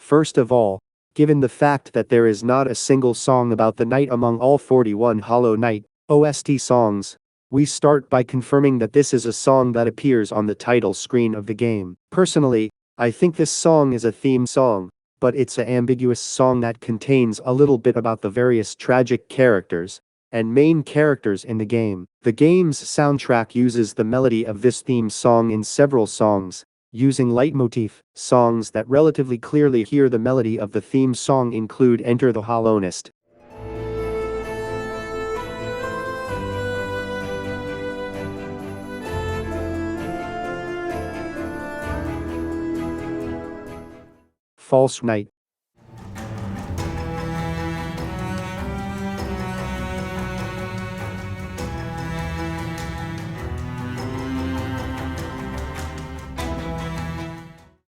First of all, given the fact that there is not a single song about the knight among all 41 Hollow Knight OST songs, we start by confirming that this is a song that appears on the title screen of the game. Personally, I think this song is a theme song, but it's an ambiguous song that contains a little bit about the various tragic characters and main characters in the game. The game's soundtrack uses the melody of this theme song in several songs, using leitmotif. Songs that relatively clearly hear the melody of the theme song include Enter the Hollow Knight, False Knight,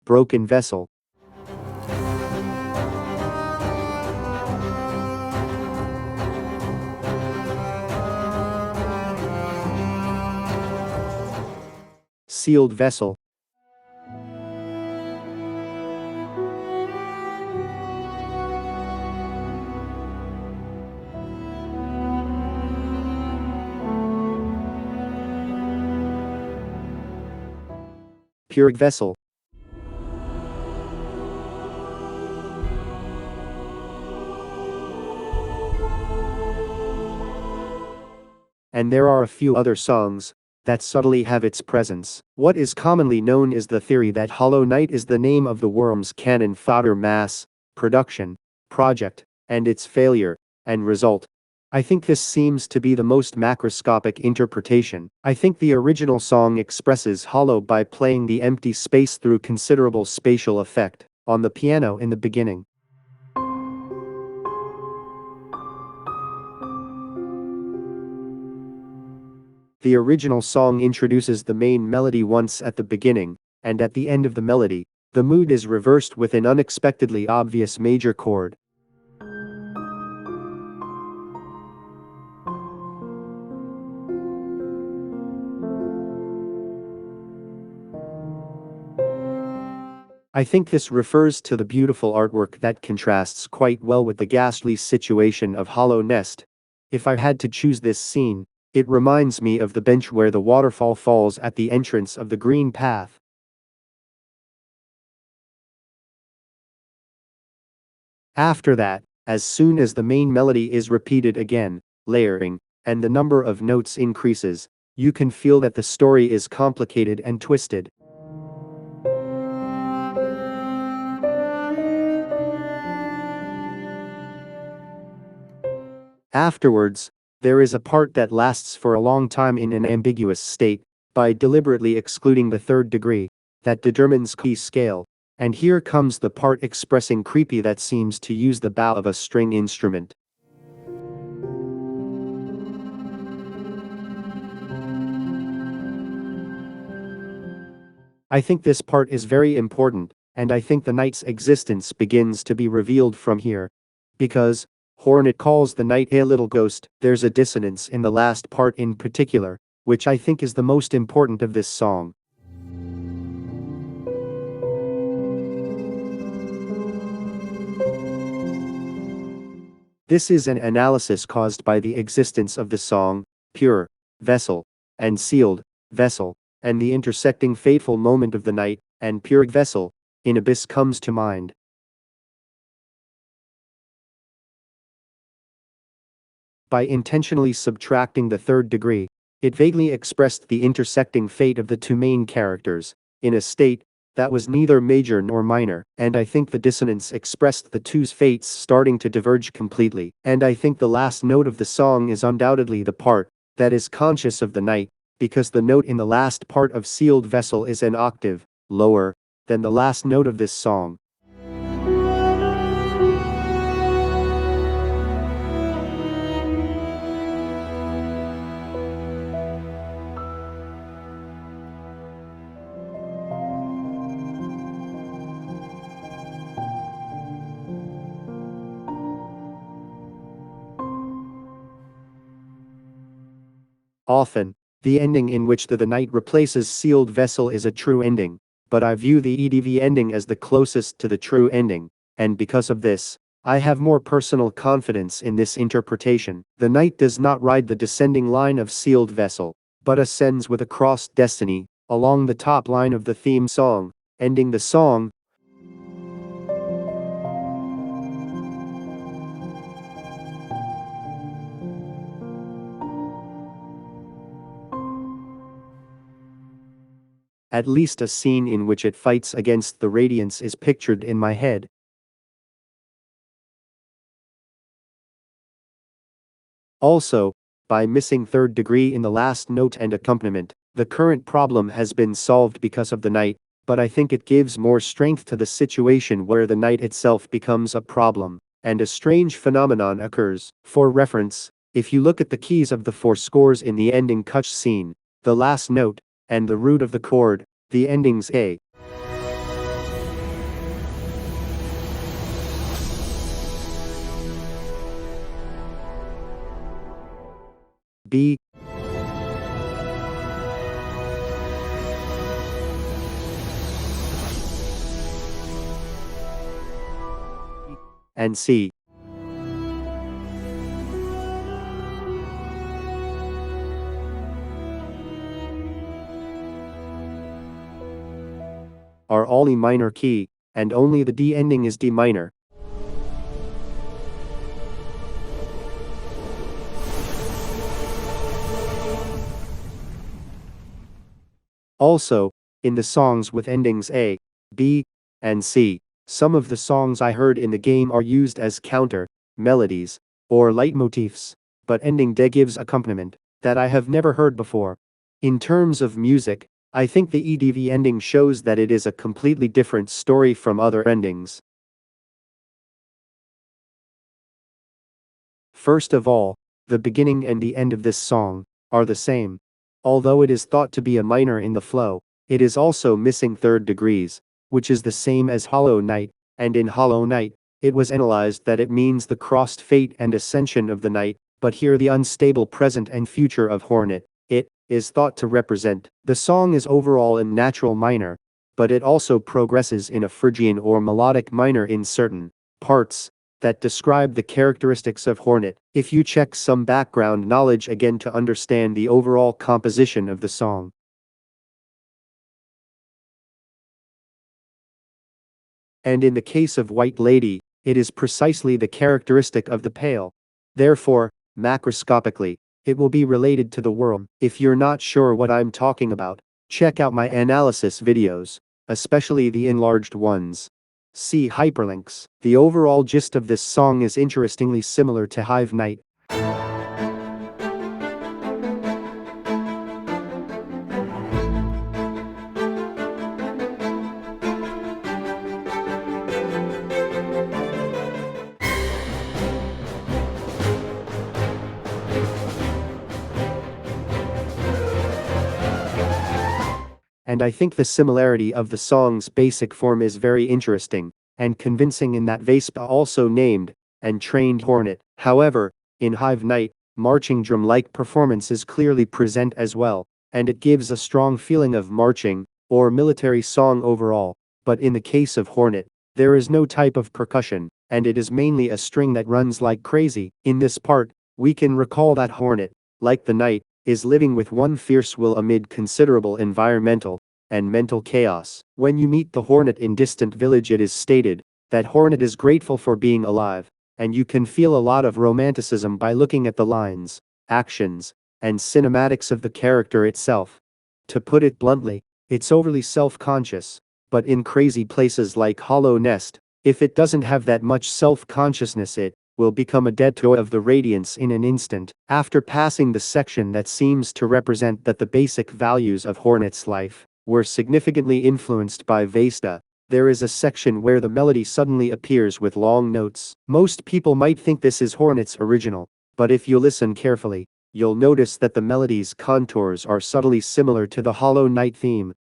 Broken Vessel, Sealed Vessel, Pure Vessel. And there are a few other songs that subtly have its presence. What is commonly known is the theory that Hollow Knight is the name of the worm's cannon fodder mass production project, and its failure and result. I think this seems to be the most macroscopic interpretation. I think the original song expresses Hollow by playing the empty space through considerable spatial effect on the piano in the beginning. The original song introduces the main melody once at the beginning, and at the end of the melody, the mood is reversed with an unexpectedly obvious major chord. I think this refers to the beautiful artwork that contrasts quite well with the ghastly situation of Hollow Knight. If I had to choose this scene, it reminds me of the bench where the waterfall falls at the entrance of the green path. After that, as soon as the main melody is repeated again, layering, and the number of notes increases, you can feel that the story is complicated and twisted. Afterwards, there is a part that lasts for a long time in an ambiguous state, by deliberately excluding the third degree, that determines key scale, and here comes the part expressing creepy that seems to use the bow of a string instrument. I think this part is very important, and I think the knight's existence begins to be revealed from here. Because Hornet calls the knight a little ghost, there's a dissonance in the last part in particular, which I think is the most important of this song. This is an analysis caused by the existence of the song, Pure Vessel, and Sealed Vessel, and the intersecting fateful moment of the knight and Pure Vessel in Abyss comes to mind. By intentionally subtracting the third degree, it vaguely expressed the intersecting fate of the two main characters, in a state that was neither major nor minor, and I think the dissonance expressed the two's fates starting to diverge completely, and I think the last note of the song is undoubtedly the part that is conscious of the knight, because the note in the last part of Sealed Vessel is an octave lower than the last note of this song. Often, the ending in which the knight replaces Sealed Vessel is a true ending, but I view the EDV ending as the closest to the true ending, and because of this, I have more personal confidence in this interpretation. The knight does not ride the descending line of sealed vessel, but ascends with a crossed destiny, along the top line of the theme song, ending the song. At least a scene in which it fights against the radiance is pictured in my head. Also, by missing third degree in the last note and accompaniment, the current problem has been solved because of the knight, but I think it gives more strength to the situation where the knight itself becomes a problem, and a strange phenomenon occurs. For reference, if you look at the keys of the four scores in the ending cuts scene, the last note, and the root of the chord, the endings A, B, and C are all E minor key, and only the D ending is D minor. Also, in the songs with endings A, B, and C, some of the songs I heard in the game are used as counter melodies or leitmotifs, but ending D gives accompaniment that I have never heard before. In terms of music, I think the EDV ending shows that it is a completely different story from other endings. First of all, the beginning and the end of this song are the same. Although it is thought to be a minor in the flow, it is also missing third degrees, which is the same as Hollow Knight, and in Hollow Knight, it was analyzed that it means the crossed fate and ascension of the knight, but here the unstable present and future of Hornet. It is thought to represent. The song is overall in natural minor, but it also progresses in a Phrygian or melodic minor in certain parts that describe the characteristics of Hornet. If you check some background knowledge again to understand the overall composition of the song. And in the case of White Lady, it is precisely the characteristic of the pale. Therefore, macroscopically, it will be related to the worm. If you're not sure what I'm talking about, check out my analysis videos, especially the enlarged ones. See hyperlinks. The overall gist of this song is interestingly similar to Hive Night. And I think the similarity of the song's basic form is very interesting and convincing in that Vespa also named and trained Hornet. However, in Hive Night, marching drum-like performance is clearly present as well, and it gives a strong feeling of marching or military song overall. But in the case of Hornet, there is no type of percussion, and it is mainly a string that runs like crazy. In this part, we can recall that Hornet, like the knight, is living with one fierce will amid considerable environmental and mental chaos. When you meet the Hornet in Distant Village, it is stated that Hornet is grateful for being alive, and you can feel a lot of romanticism by looking at the lines, actions, and cinematics of the character itself. To put it bluntly, it's overly self-conscious, but in crazy places like Hollow Nest, if it doesn't have that much self-consciousness, it will become a dead toy of the radiance in an instant. After passing the section that seems to represent that the basic values of Hornet's life were significantly influenced by Vesta, there is a section where the melody suddenly appears with long notes. Most people might think this is Hornet's original, but if you listen carefully, you'll notice that the melody's contours are subtly similar to the Hollow Knight theme.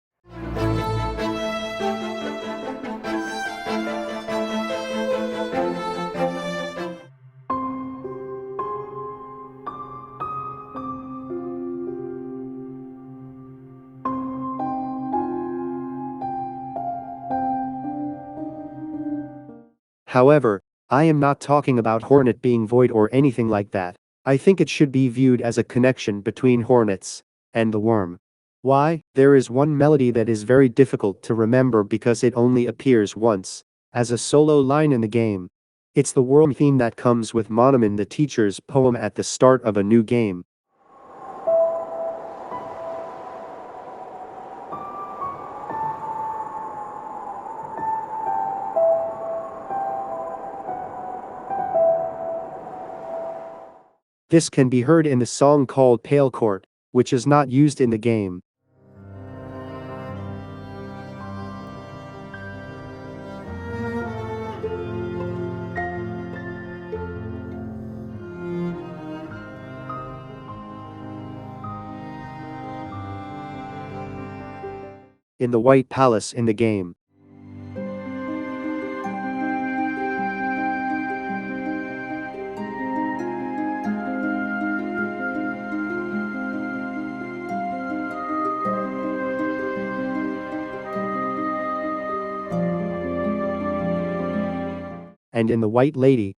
However, I am not talking about Hornet being void or anything like that. I think it should be viewed as a connection between Hornets and the worm. Why? There is one melody that is very difficult to remember because it only appears once, as a solo line in the game. It's the worm theme that comes with Monoman the teacher's poem at the start of a new game. This can be heard in the song called Pale Court, which is not used in the game. In the White Palace in the game. And in the White Lady.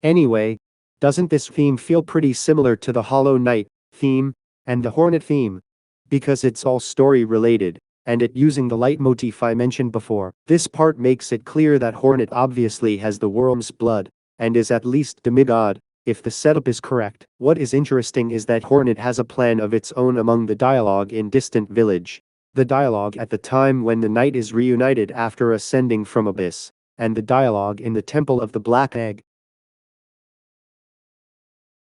Anyway, doesn't this theme feel pretty similar to the Hollow Knight theme and the Hornet theme? Because it's all story related, and it using the leitmotif I mentioned before. This part makes it clear that Hornet obviously has the worm's blood, and is at least demigod, if the setup is correct. What is interesting is that Hornet has a plan of its own among the dialogue in Distant Village. The dialogue at the time when the knight is reunited after ascending from Abyss, and the dialogue in the Temple of the Black Egg.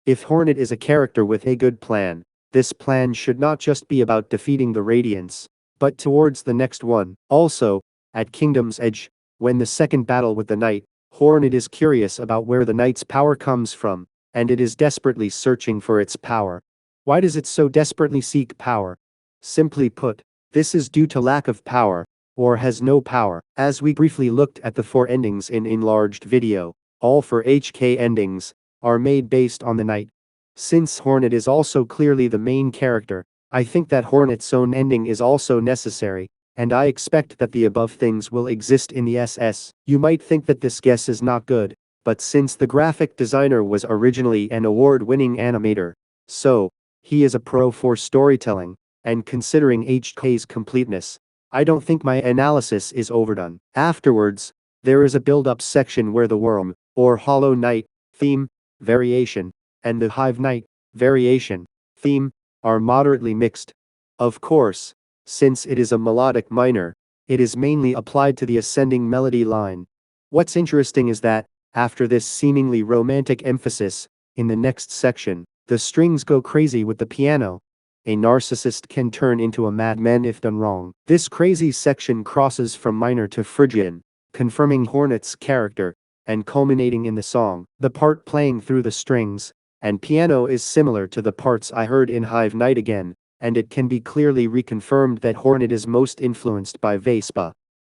If Hornet is a character with a good plan, this plan should not just be about defeating the Radiants, but towards the next one. Also, at Kingdom's Edge, when the second battle with the knight, Hornet is curious about where the knight's power comes from, and it is desperately searching for its power. Why does it so desperately seek power? Simply put, this is due to lack of power, or has no power. As we briefly looked at the 4 endings in enlarged video, all 4 HK endings are made based on the knight. Since Hornet is also clearly the main character, I think that Hornet's own ending is also necessary, and I expect that the above things will exist in the SS. You might think that this guess is not good, but since the graphic designer was originally an award-winning animator, so he is a pro for storytelling, and considering HK's completeness, I don't think my analysis is overdone. Afterwards, there is a build-up section where the worm, or Hollow Knight, theme, variation, and the Hive Knight, variation, theme, are moderately mixed. Of course, since it is a melodic minor, it is mainly applied to the ascending melody line. What's interesting is that, after this seemingly romantic emphasis, in the next section, the strings go crazy with the piano. A narcissist can turn into a madman if done wrong. This crazy section crosses from minor to Phrygian, confirming Hornet's character, and culminating in the song. The part playing through the strings and piano is similar to the parts I heard in Hive Knight again, and it can be clearly reconfirmed that Hornet is most influenced by Vespa.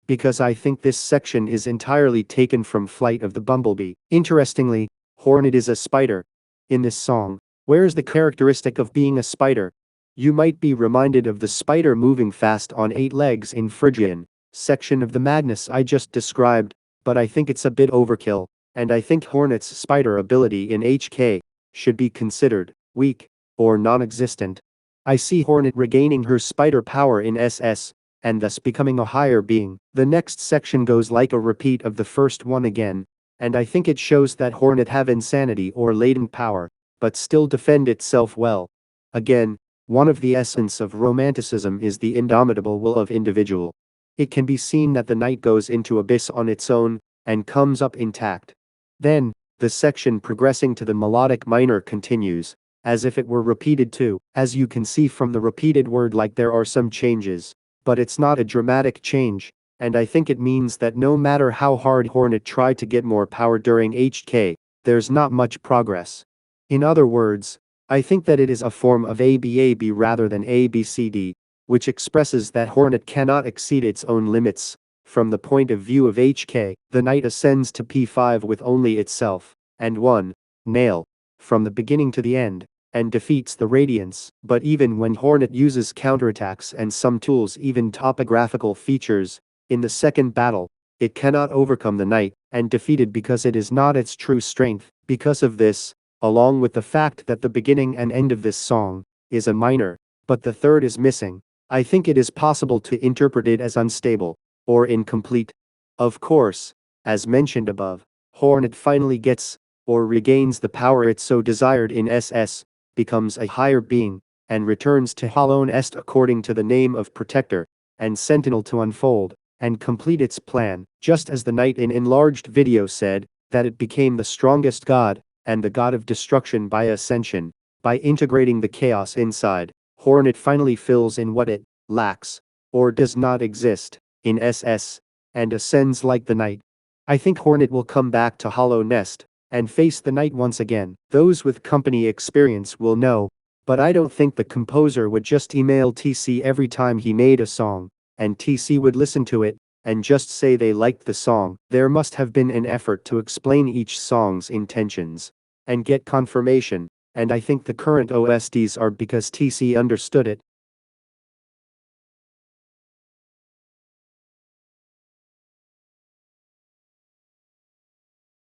Because I think this section is entirely taken from Flight of the Bumblebee. Interestingly, Hornet is a spider. In this song, where is the characteristic of being a spider? You might be reminded of the spider moving fast on 8 legs in Phrygian section of the madness I just described, but I think it's a bit overkill, and I think Hornet's spider ability in HK should be considered weak or non-existent. I see Hornet regaining her spider power in SS, and thus becoming a higher being. The next section goes like a repeat of the first one again, and I think it shows that Hornet have insanity or latent power, but still defend itself well. Again, one of the essence of romanticism is the indomitable will of individual. It can be seen that the knight goes into Abyss on its own, and comes up intact. Then, the section progressing to the melodic minor continues, as if it were repeated too. As you can see from the repeated word, like there are some changes, but it's not a dramatic change, and I think it means that no matter how hard Hornet tried to get more power during HK, there's not much progress. In other words, I think that it is a form of ABAB rather than ABCD, which expresses that Hornet cannot exceed its own limits. From the point of view of HK, the knight ascends to P5 with only itself, and 1, nail, from the beginning to the end, and defeats the Radiance. But even when Hornet uses counterattacks and some tools, even topographical features, in the second battle, it cannot overcome the Knight, and defeated because it is not its true strength. Because of this, along with the fact that the beginning and end of this song is a minor, but the third is missing, I think it is possible to interpret it as unstable or incomplete. Of course, as mentioned above, Hornet finally gets or regains the power it so desired in SS, becomes a higher being, and returns to Hollow Knight according to the name of Protector and Sentinel to unfold and complete its plan, just as the Knight in enlarged video said, that it became the strongest god and the god of destruction by ascension. By integrating the chaos inside, Hornet finally fills in what it lacks or does not exist in SS and ascends like the Knight. I think Hornet will come back to Hollow Knight and face the Knight once again. Those with company experience will know, but I don't think the composer would just email TC every time he made a song, and TC would listen to it and just say they liked the song. There must have been an effort to explain each song's intentions and get confirmation, and I think the current OSTs are because TC understood it